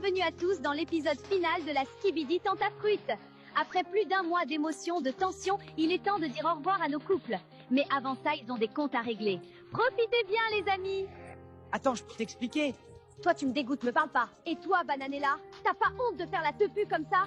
bienvenue à tous dans l'épisode final de la Skibidi Tente à Fruits. Après plus d'un mois d'émotions, de tensions, il est temps de dire au revoir à nos couples. Mais avant ça, ils ont des comptes à régler. Profitez bien les amis. Attends, je peux t'expliquer. Toi tu me dégoûtes, me parle pas. Et toi Bananella, t'as pas honte de faire la tepu comme ça?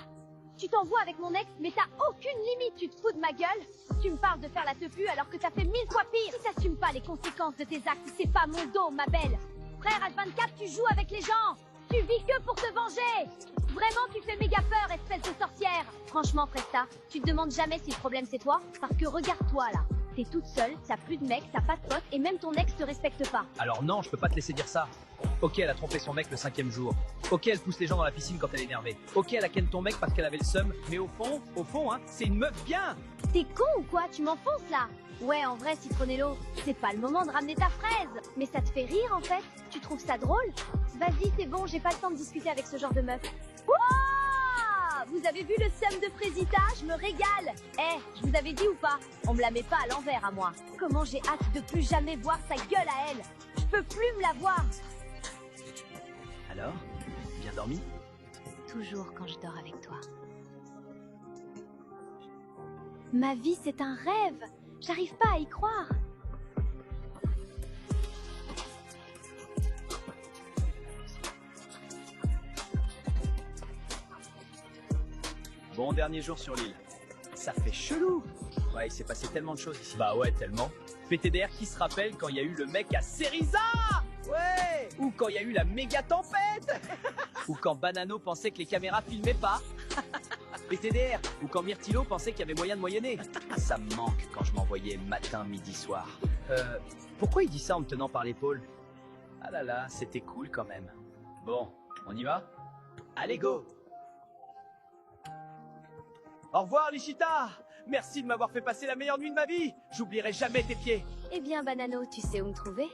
Tu t'envoies avec mon ex, mais t'as aucune limite, tu te fous de ma gueule? Tu me parles de faire la tepu alors que t'as fait 1000 fois pire. Si t'assumes pas les conséquences de tes actes, c'est pas mon dos, ma belle. Frère H24, tu joues avec les gens. Tu vis que pour te venger. Vraiment, tu fais méga peur, espèce de sorcière. Franchement, Presta, tu te demandes jamais si le problème c'est toi? Parce que regarde-toi là. T'es toute seule, t'as plus de mec, t'as pas de pote, et même ton ex te respecte pas. Alors non, je peux pas te laisser dire ça. Ok, elle a trompé son mec le 5e jour. Ok, elle pousse les gens dans la piscine quand elle est énervée. Ok, elle a ken ton mec parce qu'elle avait le seum. Mais au fond, hein, c'est une meuf bien. T'es con ou quoi? Tu m'enfonces là? Ouais, en vrai, Citronello, c'est pas le moment de ramener ta fraise. Mais ça te fait rire en fait? Tu trouves ça drôle? Vas-y, c'est bon, j'ai pas le temps de discuter avec ce genre de meuf. Wouah! Vous avez vu le seum de Frésita? Je me régale. Je vous avais dit ou pas? On me la met pas à l'envers à moi. Comment j'ai hâte de plus jamais voir sa gueule à elle. Je peux plus me la voir. Alors, bien dormi? Toujours quand je dors avec toi. Ma vie, c'est un rêve. J'arrive pas à y croire. Bon dernier jour sur l'île. Ça fait chelou. Ouais, il s'est passé tellement de choses ici. Bah ouais, tellement. PTDR qui se rappelle quand il y a eu le mec à Cerisa. Ouais. Ou quand il y a eu la méga tempête. Ou quand Banano pensait que les caméras filmaient pas. PTDR. Ou quand Myrtilo pensait qu'il y avait moyen de moyenner. Ça me manque quand je m'envoyais matin, midi, soir. Pourquoi il dit ça en me tenant par l'épaule? Ah là là, c'était cool quand même. Bon, on y va? Allez, go! Au revoir, Lichita! Merci de m'avoir fait passer la meilleure nuit de ma vie! J'oublierai jamais tes pieds! Eh bien, Banano, tu sais où me trouver?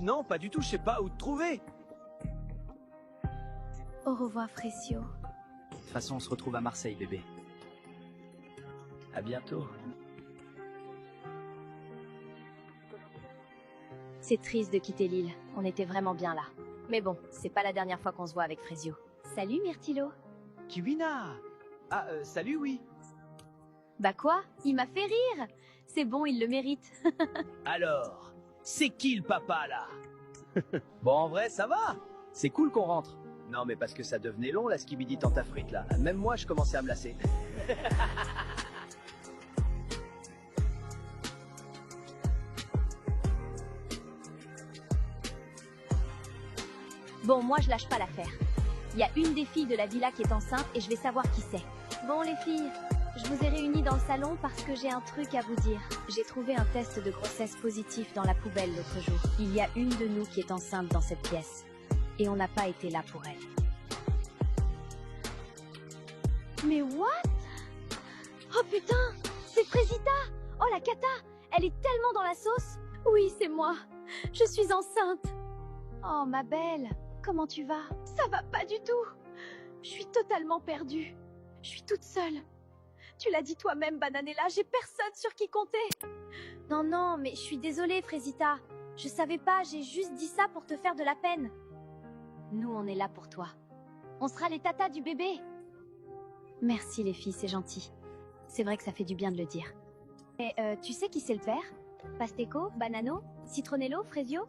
Non, pas du tout, je sais pas où te trouver! Au revoir, Frécio. De toute façon, on se retrouve à Marseille, bébé. À bientôt. C'est triste de quitter l'île. On était vraiment bien là. Mais bon, c'est pas la dernière fois qu'on se voit avec Frésio. Salut, Myrtilo. Kiwina! Ah, salut, oui. Bah quoi? Il m'a fait rire. C'est bon, il le mérite. Alors, c'est qui le papa, là? Bon, en vrai, ça va. C'est cool qu'on rentre. Non, mais parce que ça devenait long, la Skibidi Tente à Fruits, là. Même moi, je commençais à me lasser. Bon, moi, je lâche pas l'affaire. Il y a une des filles de la villa qui est enceinte et je vais savoir qui c'est. Bon, les filles, je vous ai réunies dans le salon parce que j'ai un truc à vous dire. J'ai trouvé un test de grossesse positif dans la poubelle l'autre jour. Il y a une de nous qui est enceinte dans cette pièce. Et on n'a pas été là pour elle. Mais what? Oh putain, c'est Frésita! Oh la cata! Elle est tellement dans la sauce! Oui, c'est moi. Je suis enceinte. Oh ma belle, comment tu vas? Ça va pas du tout. Je suis totalement perdue. Je suis toute seule. Tu l'as dit toi-même, Bananella, j'ai personne sur qui compter. Non, mais je suis désolée, Frésita. Je savais pas, j'ai juste dit ça pour te faire de la peine. Nous, on est là pour toi. On sera les tatas du bébé. Merci les filles, c'est gentil. C'est vrai que ça fait du bien de le dire. Et tu sais qui c'est le père? Pasteco, Banano, Citronello, Frésio?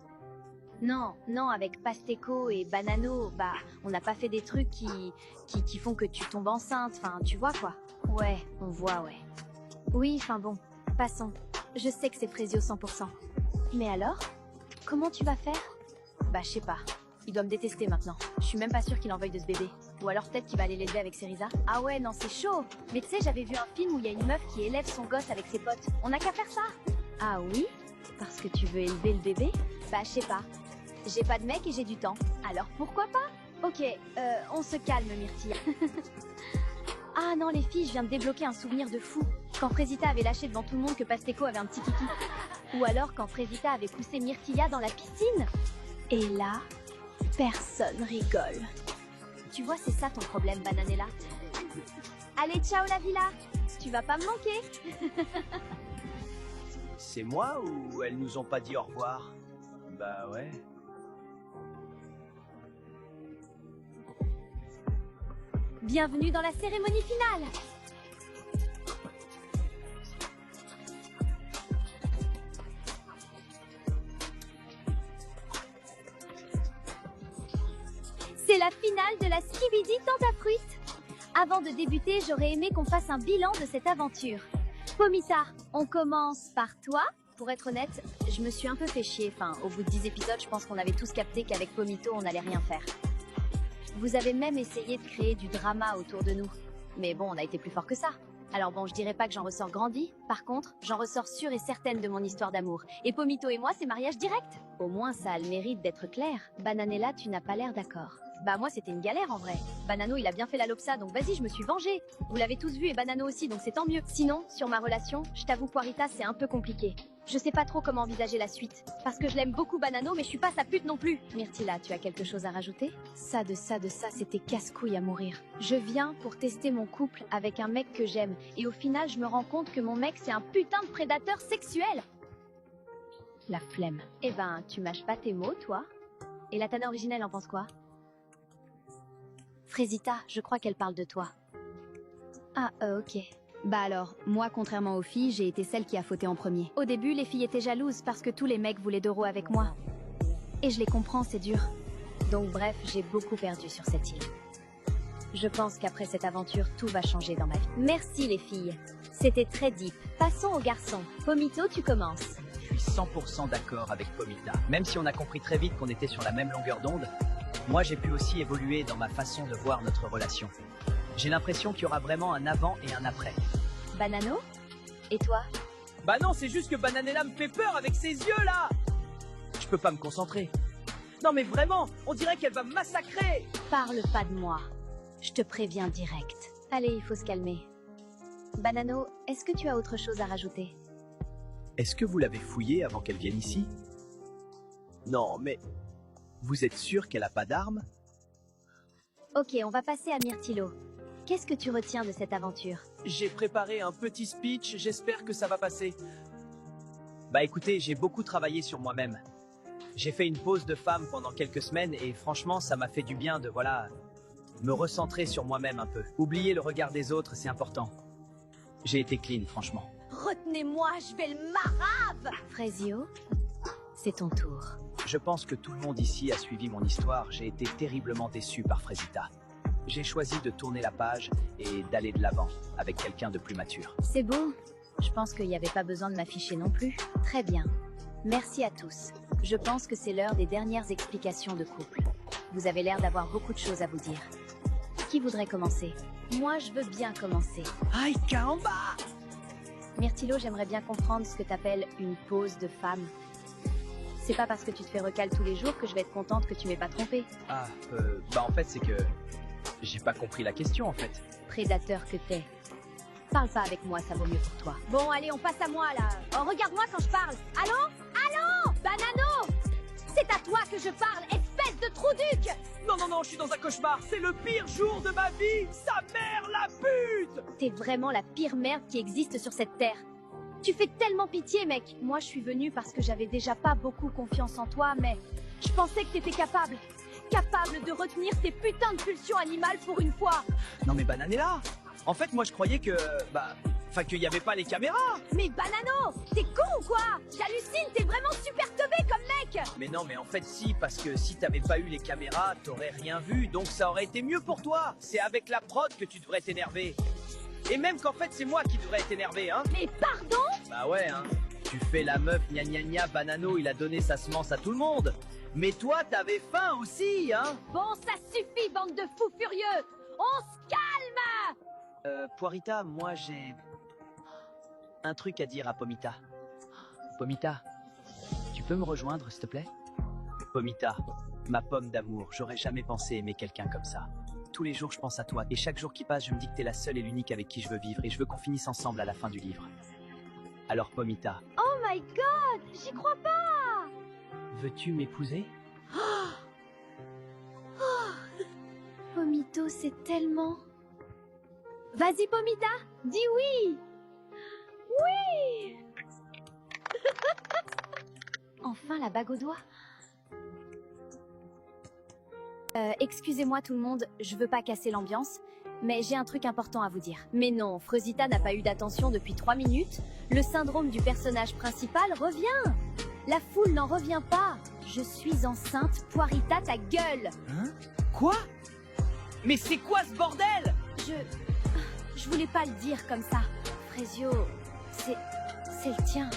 Non, avec Pasteco et Banano, bah, on n'a pas fait des trucs qui font que tu tombes enceinte, enfin, tu vois quoi. Ouais, on voit, ouais. Oui, enfin bon, passons. Je sais que c'est Frésio 100%. Mais alors? Comment tu vas faire? Bah, je sais pas. Il doit me détester maintenant. Je suis même pas sûre qu'il en veuille de ce bébé. Ou alors peut-être qu'il va aller l'élever avec Cerisa. Ah ouais, non, c'est chaud. Mais tu sais, j'avais vu un film où il y a une meuf qui élève son gosse avec ses potes. On n'a qu'à faire ça. Ah oui? Parce que tu veux élever le bébé? Bah, je sais pas. J'ai pas de mec et j'ai du temps. Alors pourquoi pas? Ok, on se calme, Myrtilla. Ah non, les filles, je viens de débloquer un souvenir de fou. Quand Frésita avait lâché devant tout le monde que Pasteco avait un petit kiki. Ou alors quand Frésita avait poussé Myrtilla dans la piscine. Et là, personne rigole. Tu vois, c'est ça ton problème, Bananella. Allez, ciao la villa. Tu vas pas me manquer. C'est moi ou elles nous ont pas dit au revoir? Bah ouais. Bienvenue dans la cérémonie finale. C'est la finale de la Skibidi Tentafruit. Avant de débuter, j'aurais aimé qu'on fasse un bilan de cette aventure. Pomita, on commence par toi. Pour être honnête, je me suis un peu fait chier. Enfin, au bout de 10 épisodes, je pense qu'on avait tous capté qu'avec Pomito, on n'allait rien faire. Vous avez même essayé de créer du drama autour de nous. Mais bon, on a été plus fort que ça. Alors bon, je dirais pas que j'en ressors grandi. Par contre, j'en ressors sûre et certaine de mon histoire d'amour. Et Pomito et moi, c'est mariage direct. Au moins, ça a le mérite d'être clair. Bananella, tu n'as pas l'air d'accord. Bah moi, c'était une galère en vrai. Banano, il a bien fait la lopsa, donc vas-y, je me suis vengée. Vous l'avez tous vu et Banano aussi, donc c'est tant mieux. Sinon, sur ma relation, je t'avoue Poirita, c'est un peu compliqué. Je sais pas trop comment envisager la suite. Parce que je l'aime beaucoup Banano, mais je suis pas sa pute non plus. Myrtilla, tu as quelque chose à rajouter? Ça, c'était casse-couille à mourir. Je viens pour tester mon couple avec un mec que j'aime. Et au final, je me rends compte que mon mec, c'est un putain de prédateur sexuel. La flemme. Eh ben, tu mâches pas tes mots, toi? Et la Tana originelle en pense quoi? Frésita, je crois qu'elle parle de toi. Ah, ok. Bah alors, moi, contrairement aux filles, j'ai été celle qui a fauté en premier. Au début, les filles étaient jalouses parce que tous les mecs voulaient Doro avec moi. Et je les comprends, c'est dur. Donc bref, j'ai beaucoup perdu sur cette île. Je pense qu'après cette aventure, tout va changer dans ma vie. Merci les filles. C'était très deep. Passons aux garçons. Pomito, tu commences. Je suis 100% d'accord avec Pomita. Même si on a compris très vite qu'on était sur la même longueur d'onde, moi j'ai pu aussi évoluer dans ma façon de voir notre relation. J'ai l'impression qu'il y aura vraiment un avant et un après. Banano? Et toi? Bah non, c'est juste que Bananella me fait peur avec ses yeux là. Je peux pas me concentrer. Non mais vraiment, on dirait qu'elle va me massacrer. Parle pas de moi. Je te préviens direct. Allez, il faut se calmer. Banano, est-ce que tu as autre chose à rajouter? Est-ce que vous l'avez fouillée avant qu'elle vienne ici? Non, mais... Vous êtes sûr qu'elle a pas d'armes? Ok, on va passer à Myrtillo. Qu'est-ce que tu retiens de cette aventure? J'ai préparé un petit speech, j'espère que ça va passer. Bah écoutez, j'ai beaucoup travaillé sur moi-même. J'ai fait une pause de femme pendant quelques semaines et franchement, ça m'a fait du bien de, voilà, me recentrer sur moi-même un peu. Oublier le regard des autres, c'est important. J'ai été clean, franchement. Retenez-moi, je vais le marave! Frésio, c'est ton tour. Je pense que tout le monde ici a suivi mon histoire. J'ai été terriblement déçu par Frésita. J'ai choisi de tourner la page et d'aller de l'avant avec quelqu'un de plus mature. C'est beau. Je pense qu'il n'y avait pas besoin de m'afficher non plus. Très bien. Merci à tous. Je pense que c'est l'heure des dernières explications de couple. Vous avez l'air d'avoir beaucoup de choses à vous dire. Qui voudrait commencer? Moi, je veux bien commencer. Aïe, caramba! Myrtillo, j'aimerais bien comprendre ce que t'appelles une pause de femme. C'est pas parce que tu te fais recal tous les jours que je vais être contente que tu m'aies pas trompé. Ah, bah en fait c'est que... J'ai pas compris la question en fait. Prédateur que t'es. Parle pas avec moi, ça vaut mieux pour toi. Bon, allez, on passe à moi là. Oh, regarde-moi quand je parle. Allô? Allô? Banano? C'est à toi que je parle, espèce de trou-duc! Non, non, non, je suis dans un cauchemar. C'est le pire jour de ma vie. Sa mère la pute! T'es vraiment la pire merde qui existe sur cette terre. Tu fais tellement pitié, mec. Moi, je suis venue parce que j'avais déjà pas beaucoup confiance en toi, mais je pensais que t'étais capable. Capable de retenir tes putains de pulsions animales pour une fois. Non mais Bananella, en fait moi je croyais que... Enfin qu'il y avait pas les caméras. Mais Banano, t'es con ou quoi? J'hallucine, t'es vraiment super teubé comme mec. Mais non mais en fait si, parce que si t'avais pas eu les caméras, t'aurais rien vu, donc ça aurait été mieux pour toi. C'est avec la prod que tu devrais t'énerver. Et même qu'en fait c'est moi qui devrais être énervé, hein. Mais pardon? Bah ouais, hein. Tu fais la meuf, gna gna gna, Banano, il a donné sa semence à tout le monde. Mais toi, t'avais faim aussi, hein. Bon, ça suffit, bande de fous furieux. On se calme. Poirita, moi j'ai... un truc à dire à Pomita. Pomita, tu peux me rejoindre, s'il te plaît? Pomita, ma pomme d'amour, j'aurais jamais pensé aimer quelqu'un comme ça. Tous les jours, je pense à toi, et chaque jour qui passe, je me dis que t'es la seule et l'unique avec qui je veux vivre, et je veux qu'on finisse ensemble à la fin du livre. Alors, Pomita... Oh my god, j'y crois pas. Veux-tu m'épouser? Pomito, c'est tellement... Vas-y, Pomita, dis oui. Oui. Enfin, la bague au doigt. Excusez-moi tout le monde, je veux pas casser l'ambiance, mais j'ai un truc important à vous dire. Mais non, Freusita n'a pas eu d'attention depuis 3 minutes. Le syndrome du personnage principal revient. La foule n'en revient pas. Je suis enceinte, Poirita ta gueule. Hein? Quoi? Mais c'est quoi ce bordel? Je voulais pas le dire comme ça. Frezio, c'est le tien.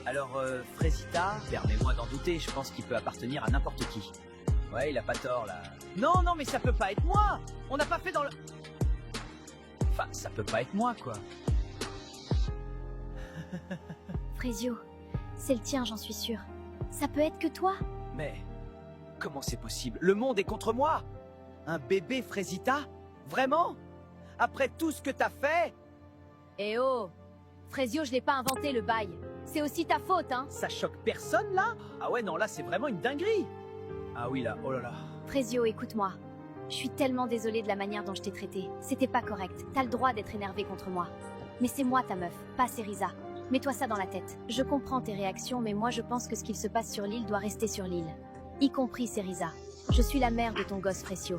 Alors, Freusita, permets-moi d'en douter, je pense qu'il peut appartenir à n'importe qui. Ouais, il a pas tort, là. Non, non, mais ça peut pas être moi! On n'a pas fait dans le... Enfin, ça peut pas être moi, quoi. Frezio, c'est le tien, j'en suis sûre. Ça peut être que toi? Mais... comment c'est possible? Le monde est contre moi! Un bébé Freusita? Vraiment? Après tout ce que t'as fait? Eh oh! Frezio, je l'ai pas inventé, le bail. C'est aussi ta faute, hein? Ça choque personne, là? Ah ouais, non, là, c'est vraiment une dinguerie! Ah oui, là, oh là là. Frezio, écoute-moi. Je suis tellement désolée de la manière dont je t'ai traité. C'était pas correct. T'as le droit d'être énervé contre moi. Mais c'est moi ta meuf, pas Cerisa. Mets-toi ça dans la tête. Je comprends tes réactions, mais moi je pense que ce qu'il se passe sur l'île doit rester sur l'île. Y compris Cerisa. Je suis la mère de ton gosse, Frecio.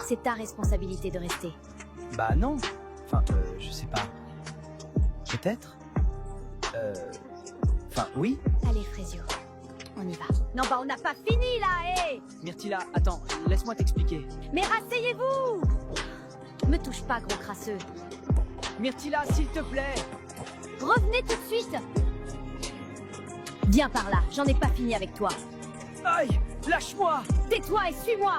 C'est ta responsabilité de rester. Bah non. Enfin, je sais pas. Peut-être? Enfin, oui. Allez, Frezio. On y va. Non, bah on n'a pas fini là, hé! Myrtilla, attends, laisse-moi t'expliquer. Mais rasseyez-vous! Me touche pas, gros crasseux. Myrtilla, s'il te plaît! Revenez tout de suite! Viens par là, j'en ai pas fini avec toi. Aïe! Lâche-moi! Tais-toi et suis-moi!